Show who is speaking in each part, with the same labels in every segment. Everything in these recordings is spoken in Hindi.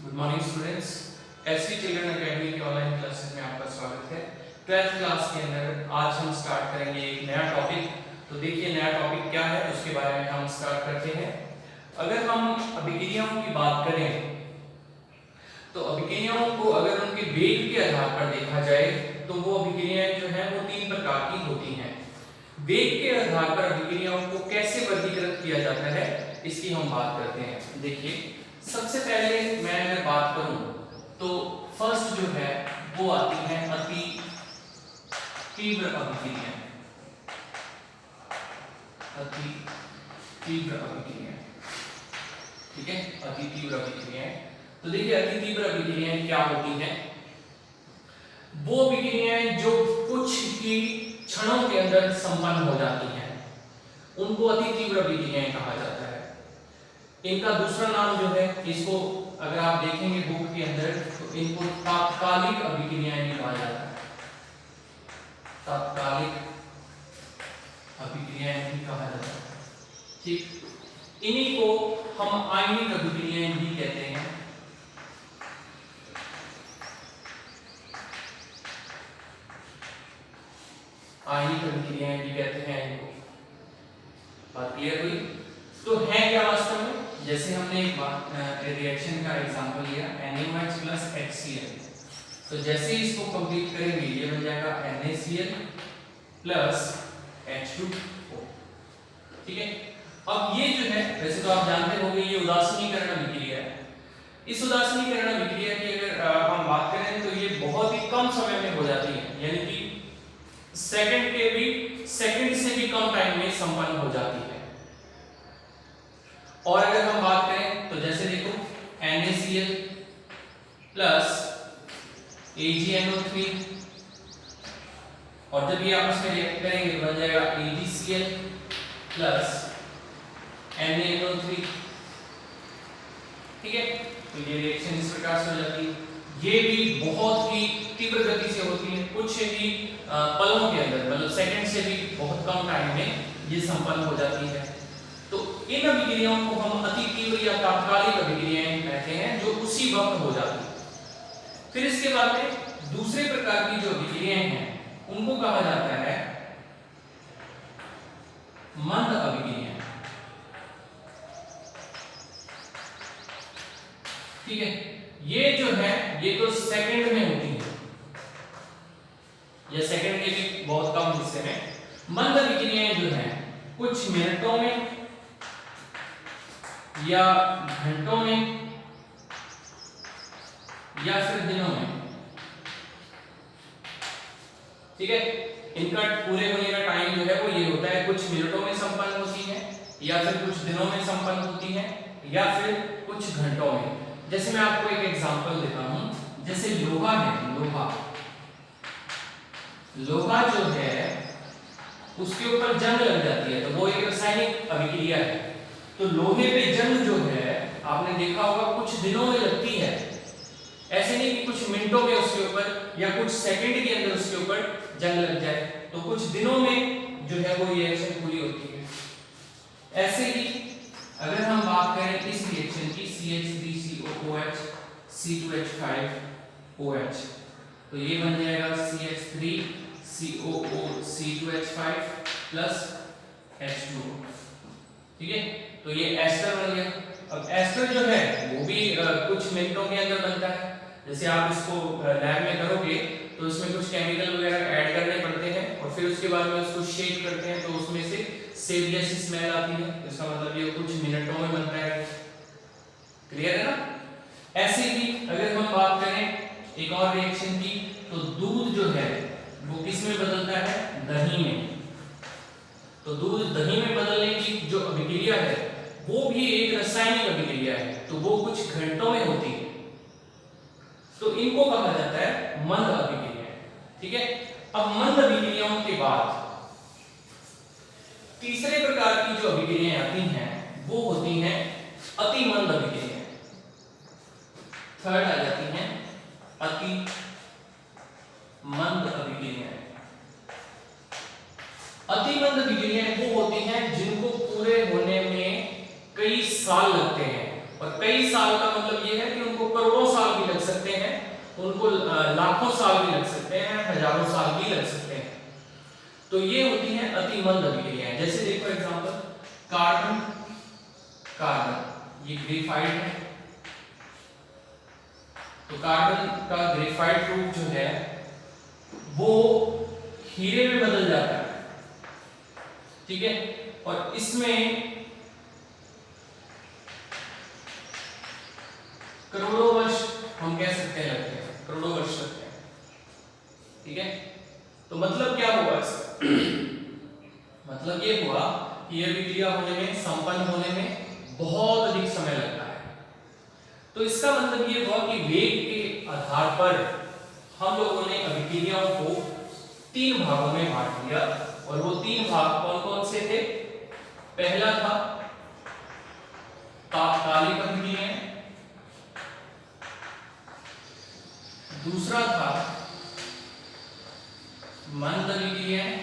Speaker 1: Good morning students. SV children academy के ऑनलाइन क्लासेस में आपका स्वागत है। 12th क्लास के अंदर आज हम स्टार्ट करेंगे एक नया टॉपिक। तो देखिए नया टॉपिक क्या है उसके बारे में हम स्टार्ट करते हैं। अगर हम अभिक्रियाओं की बात करें तो अभिक्रियाओं को अगर उनके वेग के आधार पर देखा जाए तो वो अभिक्रियाएं जो हैं वो 3 प्रकार की होती हैं। वेग के आधार पर अभिक्रियाओं को कैसे वर्गीकृत किया जाता है इसकी हम बात करते हैं। देखिए सबसे पहले मैं अगर बात करूं तो फर्स्ट जो है वो आती है अति तीव्र अभिक्रिया। अति तीव्र अभिक्रिया, ठीक है, अति तीव्र अभिक्रियाएं। तो देखिए अति तीव्र अभिक्रियाएं क्या होती हैं? वो अभिक्रियाएं जो कुछ ही क्षणों के अंदर संपन्न हो जाती हैं उनको अति तीव्र अभिक्रियाएं कहा जाता है। इनका दूसरा नाम जो है, इसको अगर आप देखेंगे बुक के अंदर तो इनको तात्कालिक अभिक्रियाएं भी कहा जाता है। तात्कालिक अभिक्रियाएं भी कहा जाता है, ठीक। इन्हीं को हम आयनिक अभिक्रियाएं भी कहते हैं। आयनिक अभिक्रियाएं भी कहते हैं इनको। बात क्लियर हुई? तो है क्या वास्तव में? जैसे हमने एक रिएक्शन का एग्जांपल लिया NaOH प्लस HCl। तो जैसे ही इसको कंप्लीट करेंगे ये बन जाएगा NaCl प्लस H2O, ठीक है। अब ये जो है वैसे तो आप जानते होंगे ये उदासीनीकरण अभिक्रिया है। इस उदासीनीकरण अभिक्रिया की अगर हम बात करें तो ये बहुत ही कम समय में हो जाती है, यानी कि सेकंड से भी कम टाइम में संपन्न हो जाती है। और अगर हम बात करें तो जैसे देखो NaCl प्लस AgNO3 और जब ये आपस में रिएक्ट करेंगे तो बन जाएगा AgCl प्लस NaNO3, ठीक है। तो ये रिएक्शन इस प्रकार से हो जाती है। ये भी बहुत ही तीव्र गति से होती है, कुछ ही पलों के अंदर, मतलब सेकंड से भी बहुत कम टाइम में ये संपन्न हो जाती है। तो इन अभिक्रियाओं को हम अति तीव्र या तात्कालिक अभिक्रियाएं कहते हैं जो उसी वक्त हो जाती है। फिर इसके बाद में दूसरे प्रकार की जो अभिक्रियाएं हैं उनको कहा जाता है मंद अभिक्रियाएं, ठीक है। ये जो है ये तो सेकंड में होती है या सेकंड के भी बहुत कम हिस्से में। मंद अभिक्रियाएं जो हैं कुछ मिनटों में या घंटों में या फिर दिनों में, ठीक है। इनका पूरे होने का टाइम जो है वो ये होता है, कुछ मिनटों में संपन्न होती है या फिर कुछ दिनों में संपन्न होती है या फिर कुछ घंटों में। जैसे मैं आपको एक एग्जांपल देता हूं, जैसे लोहा है, लोहा जो है उसके ऊपर जंग लग जाती है तो वो एक रासायनिक अभिक्रिया है। तो लोहे पे जंग जो है आपने देखा होगा कुछ दिनों में लगती है, ऐसे नहीं कि कुछ मिनटों में उसके ऊपर या कुछ सेकंड के अंदर उसके ऊपर जंग लग जाए, तो कुछ दिनों में जो है वो रिएक्शन पूरी होती है। ऐसे ही अगर हम बात करें इस रिएक्शन की CH3COOH C2H5OH तो ये बन जाएगा CH3COO C2H5 प्लस H2O, ठीक है। तो ये एस्टर बन गया। अब एस्टर जो है वो भी कुछ मिनटों के अंदर बनता है। जैसे आप इसको लैब में करोगे तो इसमें कुछ केमिकल वगैरह ऐड करने पड़ते हैं और फिर उसके बाद में उसको शेक करते हैं तो उसमें से सेव जैसी स्मेल आती है। इसका मतलब ये कुछ मिनटों में बनता है। क्लियर है ना? ऐसे ही अगर हम बात करें एक और रिएक्शन की तो दूध जो है वो किस में बदलता है? दही में। तो दूध दही में बदलने की जो अभिक्रिया है वो भी एक रासायनिक अभिक्रिया है, तो वो कुछ घंटों में होती है। तो इनको कहा जाता है मंद अभिक्रिया, ठीक है। अब मंद अभिक्रियाओं के बाद तीसरे प्रकार की जो अभिक्रियाएं आती हैं वो होती हैं अति मंद अभिक्रियाएं। थर्ड आ जाती हैं अति मंद अभिक्रियाएं। अति मंद अभिक्रियाएं वो होती हैं जिनको पूरे होने में कई साल लगते हैं, और कई साल का मतलब ये है कि उनको करोड़ों साल भी लग सकते हैं, उनको लाखों साल भी लग सकते हैं, हजारों साल भी लग सकते हैं। तो ये होती है अति मंद अभिक्रियाएं। जैसे देखो एग्जांपल, कार्बन, कार्बन ये ग्रेफाइट है, तो कार्बन का ग्रेफाइट रूप जो है वो हीरे में बदल जाता है, ठीक है। और इसमें करोड़ों वर्ष हम कह सकते हैं लगते हैं, करोड़ों वर्ष लगते हैं, ठीक है। तो मतलब क्या हुआ इसका मतलब ये हुआ कि यह विक्रिया होने में, संपन्न होने में बहुत अधिक समय लगता है। तो इसका मतलब ये हुआ कि वेग के आधार पर हम लोगों ने अभिक्रियाओं को 3 भागों में बांट दिया, और वो 3 भाग कौन कौन से थे? पहला था तात्कालिक अभिक्रियाएं, दूसरा था मंद अभिक्रियाएं,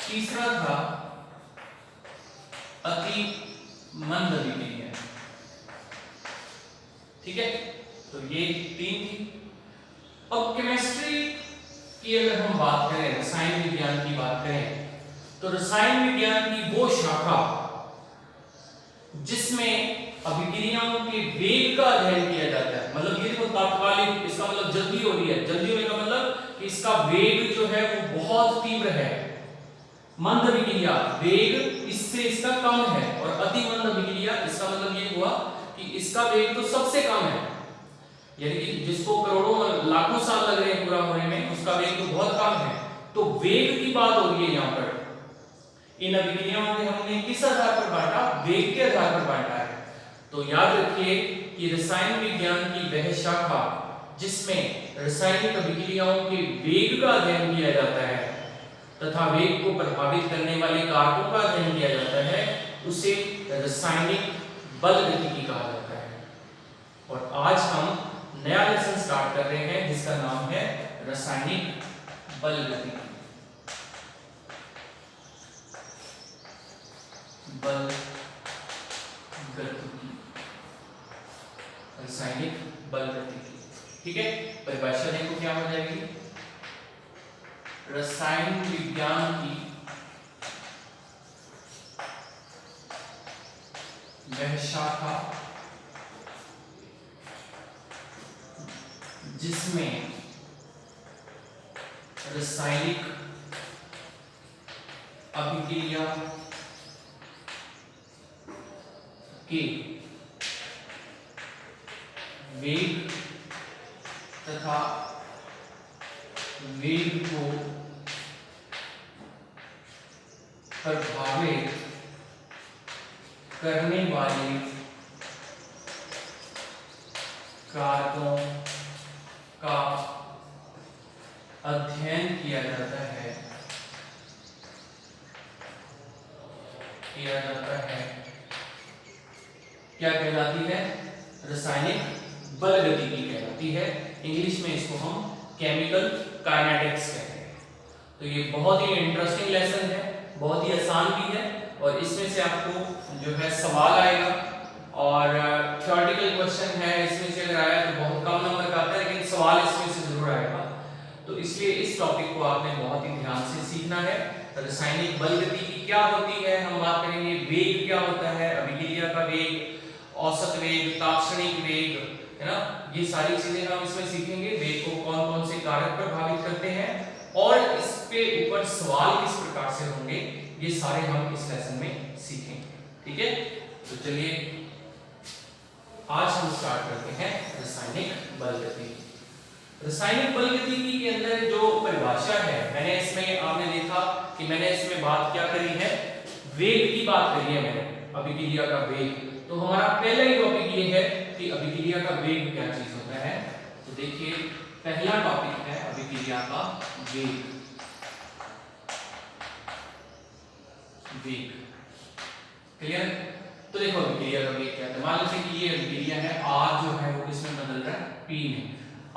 Speaker 1: तीसरा था अति मंद अभिक्रियाएं, ठीक है। तो ये 3 थी। अब केमिस्ट्री की अगर हम बात करें, रसायन विज्ञान की बात करें, तो रसायन विज्ञान की वो शाखा जिसमें अभिक्रियाओं के वेग का अध्ययन किया जाता है, मतलब ये देखो तात्कालिक, इसका मतलब जल्दी हो रही है, जल्दी होने का मतलब कि इसका वेग जो है वो बहुत तीव्र है। मंद अभिक्रिया वेग इससे इसका कम है, और अति मंद अभिक्रिया इसका मतलब ये हुआ कि इसका वेग तो सबसे कम है, यानी कि जिसको करोड़ों लाखों साल लग रहे हैं पूरा होने में, उसका वेग तो बहुत कम है। तो वेग की बात हो रही है यहाँ पर। इन अभिक्रियाओं में हमने किस आधार पर बांटा? वेग के आधार पर बांटा है। तो याद रखिए कि रसायन विज्ञान की वह शाखा जिसमें रासायनिक अभिक्रियाओं के वेग का अध्ययन किया जाता है तथा वेग को प्रभावित करने वाले कारकों का अध्ययन किया जाता है, उसे रासायनिक बलगतिकी कहा जाता है। और आज हम नया लेसन स्टार्ट कर रहे हैं जिसका नाम है रासायनिक बलगतिकी। रासायनिक बलगतिकी, ठीक है। परिभाषा देखो क्या हो जाएगी? रसायन विज्ञान की वह शाखा जिसमें रासायनिक अभिक्रिया के वेग तथा वेग को प्रभावित करने वाले कारकों का अध्ययन किया जाता है क्या कहलाती है? रासायनिक बलगतिकी कहलाती है। इंग्लिश में इसको हम केमिकल काइनेटिक्स कहते हैं। तो ये बहुत ही इंटरेस्टिंग लेसन है, बहुत ही आसान भी है, और इसमें से आपको जो है सवाल आएगा, और थ्योरेटिकल क्वेश्चन है इसमें से अगर आया तो बहुत कम नंबर का आता है, लेकिन सवाल इसमें से जरूर आएगा। तो इसलिए इस टॉपिक को आपने बहुत ही ध्यान से सीखना है। रासायनिक बलगतिकी क्या होती है हम बात करेंगे, वेग क्या होता है, अभिक्रिया का वेग, औसत वेग, तात्क्षणिक वेग, है ना, ये सारी चीजें हम इसमें सीखेंगे। वेग को कौन कौन से कारक प्रभावित करते हैं और इस पे ऊपर सवाल किस प्रकार से होंगे, ये सारे हम इस लेसन में सीखेंगे, ठीक है। तो चलिए आज हम स्टार्ट करते हैं रासायनिक बलगतिकी। रासायनिक बलगतिकी के अंदर जो परिभाषा है, मैंने इसमें आपने देखा कि मैंने इसमें बात क्या करी है, वेग की बात करी है मैंने, अभिक्रिया का वेग। तो हमारा पहला ही टॉपिक ये है कि अभिक्रिया का वेग क्या चीज होता है। तो देखिए पहला टॉपिक है अभिक्रिया का वेग। वेग क्लियर? तो देखो अभिक्रिया का वेग क्या है। मान लीजिए कि ये अभिक्रिया है, R जो है वो किसमें बदल रहा है? P में।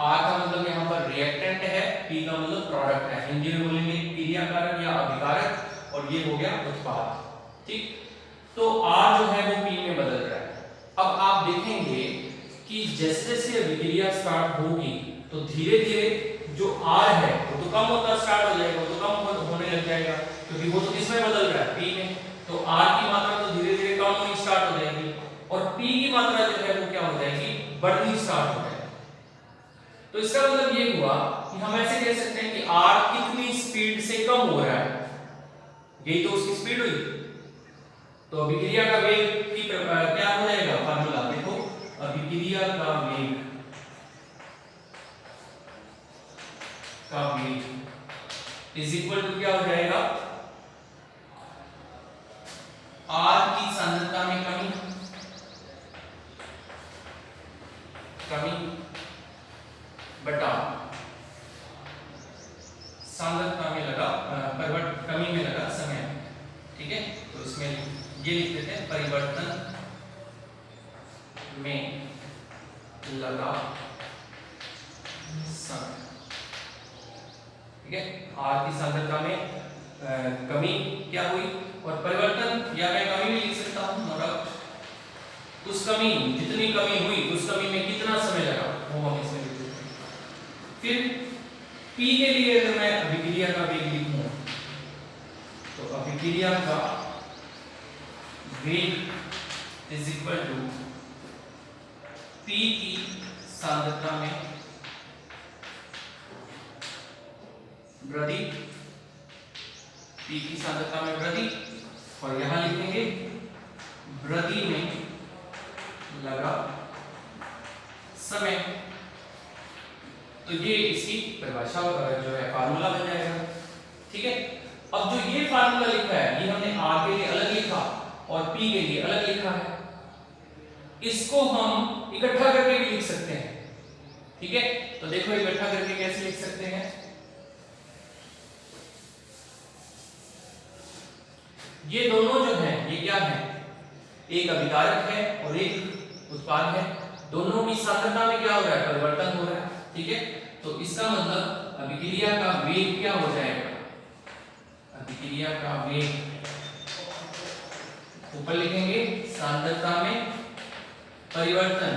Speaker 1: R का मतलब यहाँ पर रिएक्टेंट है, P का मतलब प्रोडक्ट है। हिंदी में बोलेंगे क्रिया कारक या अभिकारक, और ये हो गया उत्पाद, ठीक। तो R जो है वो P में बदल रहा है। अब आप देखेंगे कि जैसे जैसे अभिक्रिया स्टार्ट होगी तो धीरे धीरे जो R है वो तो कम होता स्टार्ट हो जाएगा, वो तो कम होने लग जाएगा, क्योंकि वो तो किसमें बदल रहा है, P में। तो R की मात्रा तो धीरे धीरे कम होनी स्टार्ट हो जाएगी और P की मात्रा जो है वो क्या हो जाएगी, बढ़नी स्टार्ट हो जाएगी। तो इसका मतलब ये हुआ कि हम ऐसे कह सकते हैं कि R कितनी स्पीड से कम हो रहा है, यही तो उसकी स्पीड हुई। तो अभिक्रिया का वेग की क्या हो जाएगा फार्मूला देखो, अभिक्रिया का वेग इज इक्वल टू क्या हो जाएगा, R की सांद्रता में कमी बटा सांद्रता में लगा कमी में लगा समय। ठीक है, तो इसमें ये लिख देते हैं परिवर्तन में लगा समय। ठीक है, R की सांद्रता में कमी क्या हुई और परिवर्तन, या मैं कमी भी लिख सकता हूं, मतलब उस कमी, जितनी कमी हुई उस कमी में कितना समय लगा वो हम इसमें लिख देते हैं। फिर P के लिए अगर मैं अभिक्रिया का वेग लिखूं तो अभिक्रिया का वेग इज इक्वल टू P की सांद्रता में वृद्धि, P की सांद्रता में वृद्धि, और यहां लिखेंगे वृद्धि में लगा समय। तो ये इसकी परिभाषा जो है फार्मूला बन जाएगा। ठीक है, अब जो ये फार्मूला लिखा है ये हमने R के लिए अलग लिखा और P के लिए अलग लिखा है, इसको हम इकट्ठा करके भी लिख सकते हैं। ठीक है, तो देखो इकट्ठा करके कैसे लिख सकते हैं, ये दोनों जो हैं ये क्या है, एक अभिकारक है और एक उत्पाद है, दोनों की सांद्रता में क्या हो रहा है, परिवर्तन हो रहा है। ठीक है, तो इसका मतलब अभिक्रिया का वेग क्या हो जाएगा, अभिक्रिया का वेग ऊपर लिखेंगे सांद्रता में परिवर्तन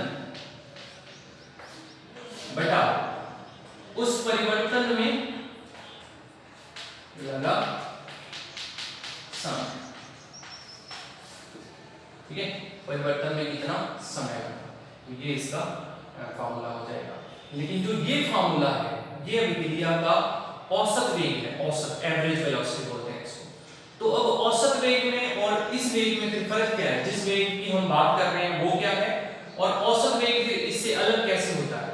Speaker 1: बटा उस परिवर्तन में लगा समय। ठीक है, परिवर्तन में कितना समय लगा, तो ये इसका फार्मूला हो जाएगा। लेकिन जो ये फार्मूला है ये अभिक्रिया का औसत वेग है, औसत एवरेज वेलोसिटी बोलते हैं इसको। तो अब औसत वेग में और इस वेग में फिर फर्क क्या है, जिस वेग की हम बात कर रहे हैं वो क्या है और औसत वेग फिर इससे अलग कैसे होता है,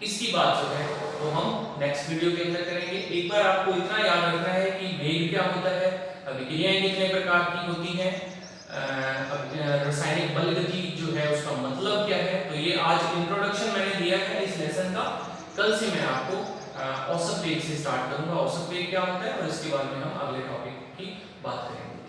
Speaker 1: इसकी बात जो है वो हम नेक्स्ट वीडियो के अंदर करेंगे। एक बार आपको इतना याद रखना है कि वेग क्या होता है, अभिक्रियाएं कितने प्रकार की होती हैं, रासायनिक बल गति जो है उसका मतलब क्या है। तो ये आज इंट्रोडक्शन मैंने दिया है इस लेसन का, कल से मैं आपको औसत वेग से स्टार्ट करूंगा, औसत वेग क्या होता है और इसके बाद में हम अगले टॉपिक की बात करेंगे।